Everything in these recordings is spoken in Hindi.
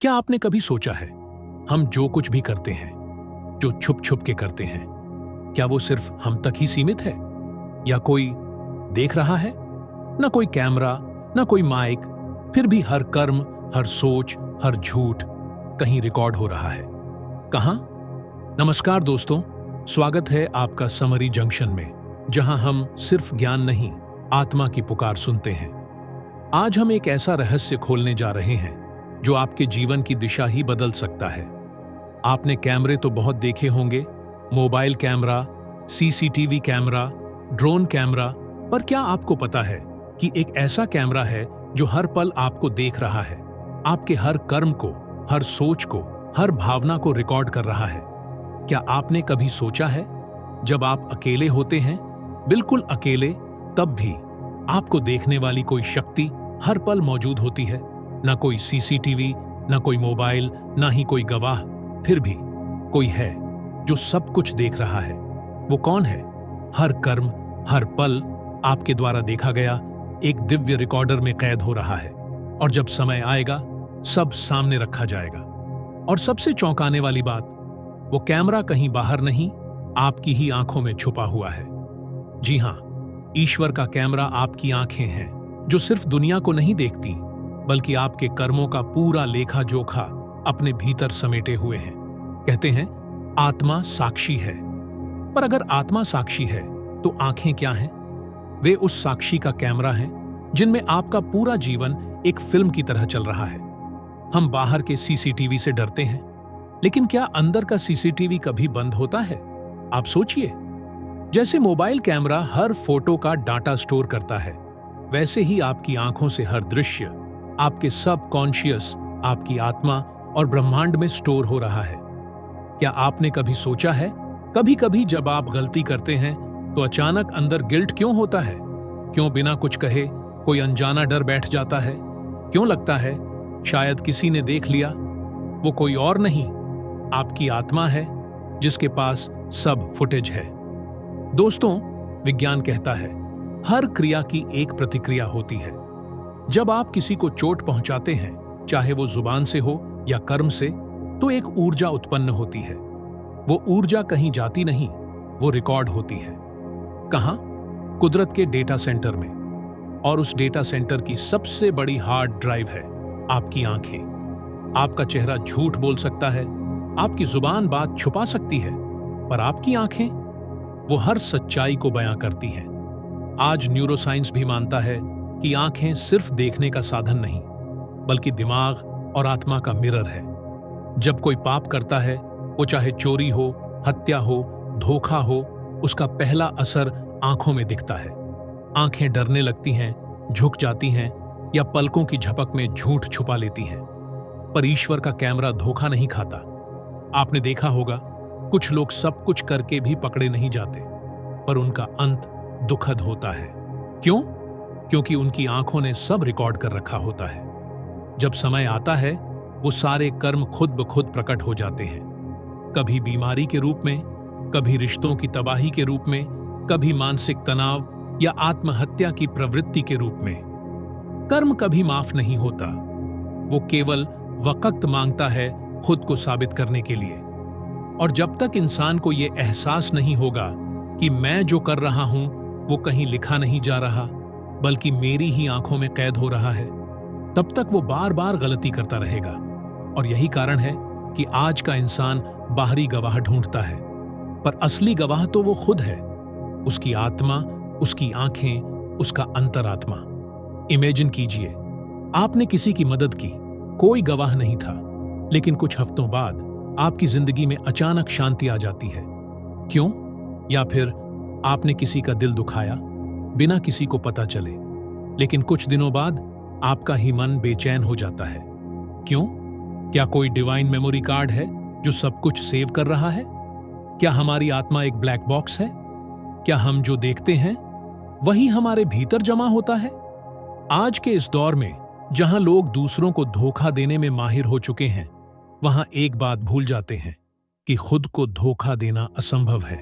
क्या आपने कभी सोचा है, हम जो कुछ भी करते हैं, जो छुप छुप के करते हैं, क्या वो सिर्फ हम तक ही सीमित है? या कोई देख रहा है? ना कोई कैमरा, ना कोई माइक, फिर भी हर कर्म, हर सोच, हर झूठ कहीं रिकॉर्ड हो रहा है। कहां? नमस्कार दोस्तों, स्वागत है आपका समरी जंक्शन में, जहां हम सिर्फ ज्ञान नहीं, आत्मा की पुकार सुनते हैं। आज हम एक ऐसा रहस्य खोलने जा रहे हैं जो आपके जीवन की दिशा ही बदल सकता है। आपने कैमरे तो बहुत देखे होंगे, mobile camera, CCTV camera, drone camera, पर क्या आपको पता है कि एक ऐसा कैमरा है जो हर पल आपको देख रहा है, आपके हर कर्म को, हर सोच को, हर भावना को रिकॉर्ड कर रहा है? क्या आपने कभी सोचा है, जब आप अकेले होते हैं, बिल्कुल अकेले, तब भी आपको देखने वाली कोई शक्ति हर पल मौजूद होती है? ना कोई सीसीटीवी, ना कोई मोबाइल, ना ही कोई गवाह, फिर भी कोई है जो सब कुछ देख रहा है। वो कौन है? हर कर्म, हर पल आपके द्वारा देखा गया एक दिव्य रिकॉर्डर में कैद हो रहा है, और जब समय आएगा सब सामने रखा जाएगा। और सबसे चौंकाने वाली बात, वो कैमरा कहीं बाहर नहीं, आपकी ही आंखों में छुपा हुआ है। जी हां, ईश्वर का कैमरा आपकी आंखें हैं, जो सिर्फ दुनिया को नहीं देखती, बल्कि आपके कर्मों का पूरा लेखा जोखा अपने भीतर समेटे हुए हैं। कहते हैं आत्मा साक्षी है, पर अगर आत्मा साक्षी है तो आंखें क्या हैं? वे उस साक्षी का कैमरा हैं जिनमें आपका पूरा जीवन एक फिल्म की तरह चल रहा है। हम बाहर के सीसीटीवी से डरते हैं, लेकिन क्या अंदर का सीसीटीवी कभी बंद होता है? आप सोचिए, जैसे मोबाइल कैमरा हर फोटो का डाटा स्टोर करता है, वैसे ही आपकी आंखों से हर दृश्य आपके सबकॉन्शियस, आपकी आत्मा और ब्रह्मांड में स्टोर हो रहा है। क्या आपने कभी सोचा है, कभी कभी जब आप गलती करते हैं तो अचानक अंदर गिल्ट क्यों होता है? क्यों बिना कुछ कहे कोई अनजाना डर बैठ जाता है? क्यों लगता है शायद किसी ने देख लिया? वो कोई और नहीं, आपकी आत्मा है, जिसके पास सब फुटेज है। दोस्तों, विज्ञान कहता है हर क्रिया की एक प्रतिक्रिया होती है। जब आप किसी को चोट पहुंचाते हैं, चाहे वो जुबान से हो या कर्म से, तो एक ऊर्जा उत्पन्न होती है। वो ऊर्जा कहीं जाती नहीं, वो रिकॉर्ड होती है। कहां? कुदरत के डेटा सेंटर में। और उस डेटा सेंटर की सबसे बड़ी हार्ड ड्राइव है आपकी आंखें। आपका चेहरा झूठ बोल सकता है, आपकी जुबान बात छुपा सकती है, पर आपकी आंखें, वो हर सच्चाई को बयां करती हैं। आज न्यूरोसाइंस भी मानता है कि आंखें सिर्फ देखने का साधन नहीं, बल्कि दिमाग और आत्मा का मिरर है। जब कोई पाप करता है, वो चाहे चोरी हो, हत्या हो, धोखा हो, उसका पहला असर आंखों में दिखता है। आंखें डरने लगती हैं, झुक जाती हैं, या पलकों की झपक में झूठ छुपा लेती हैं। पर ईश्वर का कैमरा धोखा नहीं खाता। आपने देखा होगा, कुछ लोग सब कुछ करके भी पकड़े नहीं जाते, पर उनका अंत दुखद होता है। क्यों? क्योंकि उनकी आंखों ने सब रिकॉर्ड कर रखा होता है। जब समय आता है, वो सारे कर्म खुद ब खुद प्रकट हो जाते हैं। कभी बीमारी के रूप में, कभी रिश्तों की तबाही के रूप में, कभी मानसिक तनाव या आत्महत्या की प्रवृत्ति के रूप में। कर्म कभी माफ नहीं होता, वो केवल वक्त मांगता है खुद को साबित करने के लिए। और जब तक इंसान को ये एहसास नहीं होगा कि मैं जो कर रहा हूं वो कहीं लिखा नहीं जा रहा, बल्कि मेरी ही आंखों में कैद हो रहा है, तब तक वो बार बार गलती करता रहेगा। और यही कारण है कि आज का इंसान बाहरी गवाह ढूंढता है, पर असली गवाह तो वो खुद है, उसकी आत्मा, उसकी आंखें, उसका अंतरात्मा। इमेजिन कीजिए, आपने किसी की मदद की, कोई गवाह नहीं था, लेकिन कुछ हफ्तों बाद आपकी जिंदगी में अचानक शांति आ जाती है। क्यों? या फिर आपने किसी का दिल दुखाया बिना किसी को पता चले, लेकिन कुछ दिनों बाद आपका ही मन बेचैन हो जाता है। क्यों? क्या कोई डिवाइन मेमोरी कार्ड है जो सब कुछ सेव कर रहा है? क्या हमारी आत्मा एक ब्लैक बॉक्स है? क्या हम जो देखते हैं वही हमारे भीतर जमा होता है? आज के इस दौर में, जहां लोग दूसरों को धोखा देने में माहिर हो चुके हैं, वहां एक बात भूल जाते हैं कि खुद को धोखा देना असंभव है।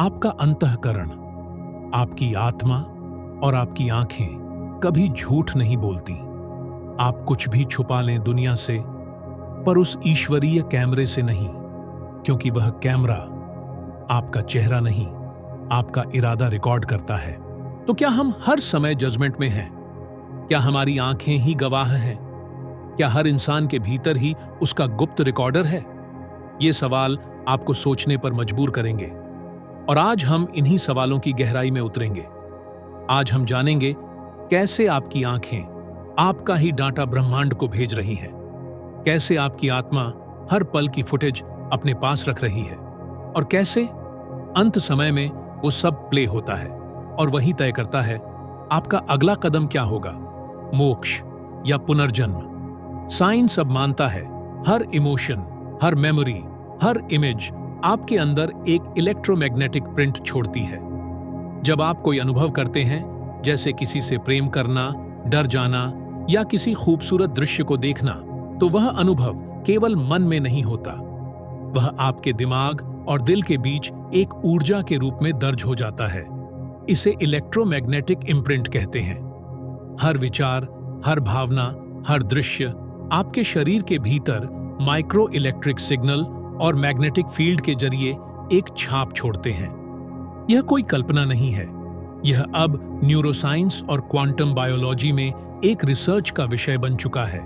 आपका अंतःकरण, आपकी आत्मा और आपकी आंखें कभी झूठ नहीं बोलती। आप कुछ भी छुपा लें दुनिया से, पर उस ईश्वरीय कैमरे से नहीं, क्योंकि वह कैमरा आपका चेहरा नहीं, आपका इरादा रिकॉर्ड करता है। तो क्या हम हर समय जजमेंट में हैं? क्या हमारी आंखें ही गवाह हैं? क्या हर इंसान के भीतर ही उसका गुप्त रिकॉर्डर है? ये सवाल आपको सोचने पर मजबूर करेंगे और आज हम इन्हीं सवालों की गहराई में उतरेंगे। आज हम जानेंगे कैसे आपकी आंखें आपका ही डाटा ब्रह्मांड को भेज रही हैं, कैसे आपकी आत्मा हर पल की फुटेज अपने पास रख रही है और कैसे अंत समय में वो सब प्ले होता है और वही तय करता है आपका अगला कदम क्या होगा, मोक्ष या पुनर्जन्म। साइंस अब मानता है हर इमोशन, हर मेमोरी, हर इमेज आपके अंदर एक इलेक्ट्रोमैग्नेटिक प्रिंट छोड़ती है। जब आप कोई अनुभव करते हैं, जैसे किसी से प्रेम करना, डर जाना या किसी खूबसूरत दृश्य को देखना, तो वह अनुभव केवल मन में नहीं होता, वह आपके दिमाग और दिल के बीच एक ऊर्जा के रूप में दर्ज हो जाता है। इसे इलेक्ट्रोमैग्नेटिक इम्प्रिंट कहते हैं। हर विचार, हर भावना, हर दृश्य आपके शरीर के भीतर माइक्रो इलेक्ट्रिक सिग्नल और मैग्नेटिक फील्ड के जरिए एक छाप छोड़ते हैं। यह कोई कल्पना नहीं है, यह अब न्यूरोसाइंस और क्वांटम बायोलॉजी में एक रिसर्च का विषय बन चुका है।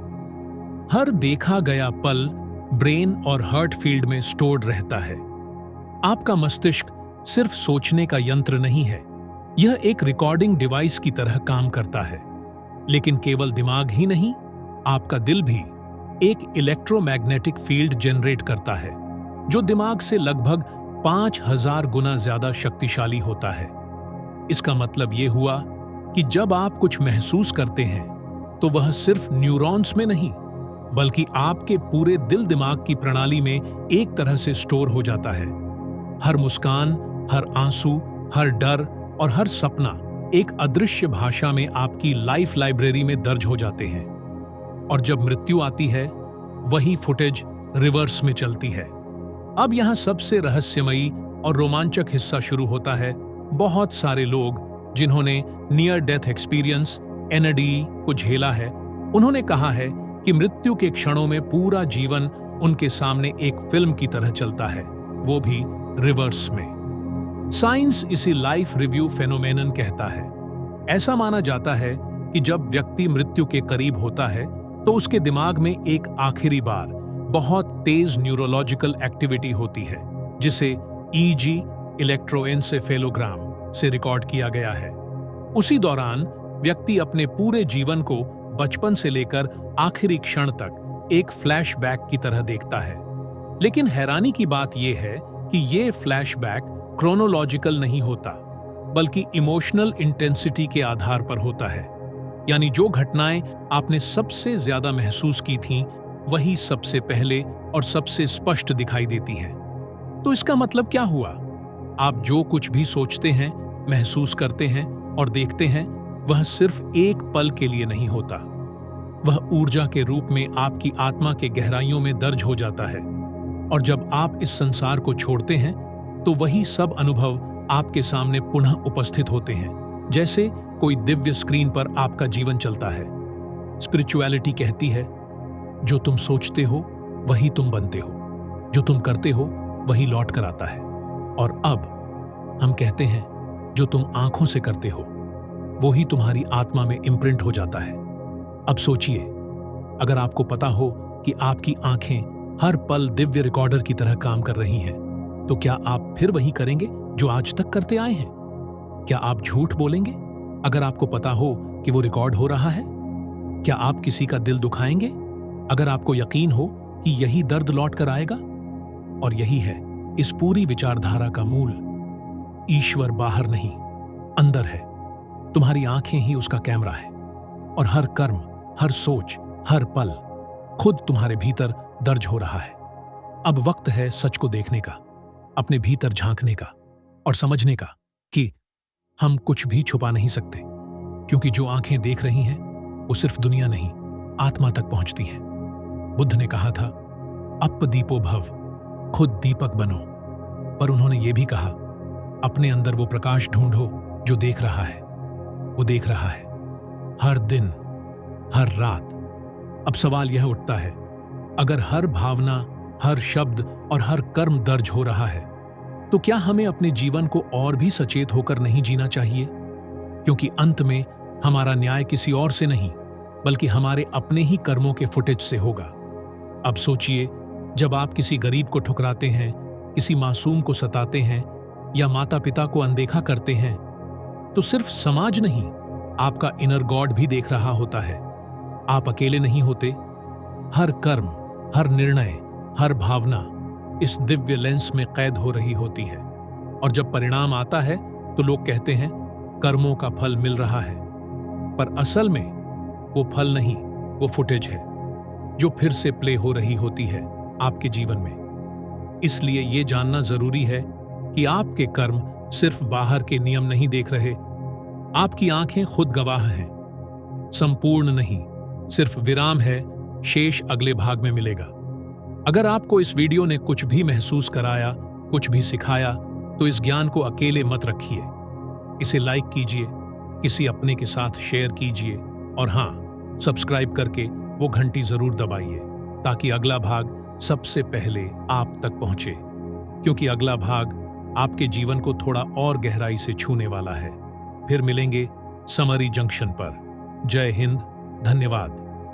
हर देखा गया पल ब्रेन और हार्ट फील्ड में स्टोर्ड रहता है। आपका मस्तिष्क सिर्फ सोचने का यंत्र नहीं है, यह एक रिकॉर्डिंग डिवाइस की तरह काम करता है। लेकिन केवल दिमाग ही नहीं, आपका दिल भी एक इलेक्ट्रोमैग्नेटिक फील्ड जनरेट करता है, जो दिमाग से लगभग 5000 गुना ज्यादा शक्तिशाली होता है। इसका मतलब यह हुआ कि जब आप कुछ महसूस करते हैं, तो वह सिर्फ न्यूरॉन्स में नहीं, बल्कि आपके पूरे दिल दिमाग की प्रणाली में एक तरह से स्टोर हो जाता है। हर मुस्कान, हर आंसू, हर डर और हर सपना एक अदृश्य भाषा में आपकी लाइफ लाइब्रेरी में दर्ज हो जाते हैं। और जब मृत्यु आती है, वही फुटेज रिवर्स में चलती है। अब यहां सबसे रहस्यमयी और रोमांचक हिस्सा शुरू होता है। बहुत सारे लोग जिन्होंने नियर डेथ एक्सपीरियंस NDE को झेला है, उन्होंने कहा है कि मृत्यु के क्षणों में पूरा जीवन उनके सामने एक फिल्म की तरह चलता है, वो भी रिवर्स में। साइंस इसे लाइफ रिव्यू फेनोमेनन कहता है। ऐसा माना जाता है कि जब व्यक्ति मृत्यु के करीब होता है, तो उसके दिमाग में एक आखिरी बार बहुत तेज न्यूरोलॉजिकल एक्टिविटी होती है, जिसे EG इलेक्ट्रोएन्सेफेलोग्राम से रिकॉर्ड किया गया है। उसी दौरान व्यक्ति अपने पूरे जीवन को बचपन से लेकर आखिरी क्षण तक एक फ्लैशबैक की तरह देखता है। लेकिन हैरानी की बात यह है कि यह फ्लैशबैक क्रोनोलॉजिकल नहीं होता, बल्कि इमोशनल इंटेंसिटी के आधार पर होता है। यानी जो घटनाएं आपने सबसे ज्यादा महसूस की थीं, वही सबसे पहले और सबसे स्पष्ट दिखाई देती हैं। तो इसका मतलब क्या हुआ? आप जो कुछ भी सोचते हैं, महसूस करते हैं और देखते हैं, वह सिर्फ एक पल के लिए नहीं होता। वह ऊर्जा के रूप में आपकी आत्मा के गहराइयों में दर्ज हो जाता है। और जब आप इस संसार को छोड़ते हैं, तो वही सब अनुभव आपके सामने पुनः उपस्थित होते हैं, जैसे कोई दिव्य स्क्रीन पर आपका जीवन चलता है। स्पिरिचुअलिटी कहती है, जो तुम सोचते हो वही तुम बनते हो, जो तुम करते हो वही लौट कर आता है। और अब हम कहते हैं, जो तुम आंखों से करते हो वो ही तुम्हारी आत्मा में इम्प्रिंट हो जाता है। अब सोचिए, अगर आपको पता हो कि आपकी आंखें हर पल दिव्य रिकॉर्डर की तरह काम कर रही हैं, तो क्या आप फिर वही करेंगे जो आज तक करते आए हैं? क्या आप झूठ बोलेंगे अगर आपको पता हो कि वो रिकॉर्ड हो रहा है? क्या आप किसी का दिल दुखाएंगे अगर आपको यकीन हो कि यही दर्द लौट कर आएगा? और यही है इस पूरी विचारधारा का मूल। ईश्वर बाहर नहीं, अंदर है। तुम्हारी आंखें ही उसका कैमरा है और हर कर्म, हर सोच, हर पल खुद तुम्हारे भीतर दर्ज हो रहा है। अब वक्त है सच को देखने का, अपने भीतर झांकने का और समझने का कि हम कुछ भी छुपा नहीं सकते, क्योंकि जो आंखें देख रही हैं वो सिर्फ दुनिया नहीं, आत्मा तक पहुंचती हैं। बुद्ध ने कहा था, अप दीपो भव, खुद दीपक बनो। पर उन्होंने ये भी कहा, अपने अंदर वो प्रकाश ढूंढो जो देख रहा है। वो देख रहा है हर दिन, हर रात। अब सवाल यह उठता है, अगर हर भावना, हर शब्द और हर कर्म दर्ज हो रहा है, तो क्या हमें अपने जीवन को और भी सचेत होकर नहीं जीना चाहिए? क्योंकि अंत में हमारा न्याय किसी और से नहीं, बल्कि हमारे अपने ही कर्मों के फुटेज से होगा। अब सोचिए, जब आप किसी गरीब को ठुकराते हैं, किसी मासूम को सताते हैं या माता पिता को अनदेखा करते हैं, तो सिर्फ समाज नहीं, आपका इनर गॉड भी देख रहा होता है। आप अकेले नहीं होते। हर कर्म, हर निर्णय, हर भावना इस दिव्य लेंस में कैद हो रही होती है। और जब परिणाम आता है तो लोग कहते हैं कर्मों का फल मिल रहा है, पर असल में वो फल नहीं, वो फुटेज है जो फिर से प्ले हो रही होती है आपके जीवन में। इसलिए ये जानना जरूरी है कि आपके कर्म सिर्फ बाहर के नियम नहीं देख रहे, आपकी आंखें खुद गवाह हैं। संपूर्ण नहीं, सिर्फ विराम है, शेष अगले भाग में मिलेगा। अगर आपको इस वीडियो ने कुछ भी महसूस कराया, कुछ भी सिखाया, तो इस ज्ञान को अकेले मत रखिए। इसे लाइक कीजिए, किसी अपने के साथ शेयर कीजिए और हाँ, सब्सक्राइब करके वो घंटी जरूर दबाइए ताकि अगला भाग सबसे पहले आप तक पहुंचे, क्योंकि अगला भाग आपके जीवन को थोड़ा और गहराई से छूने वाला है। फिर मिलेंगे समरी जंक्शन पर। जय हिंद, धन्यवाद।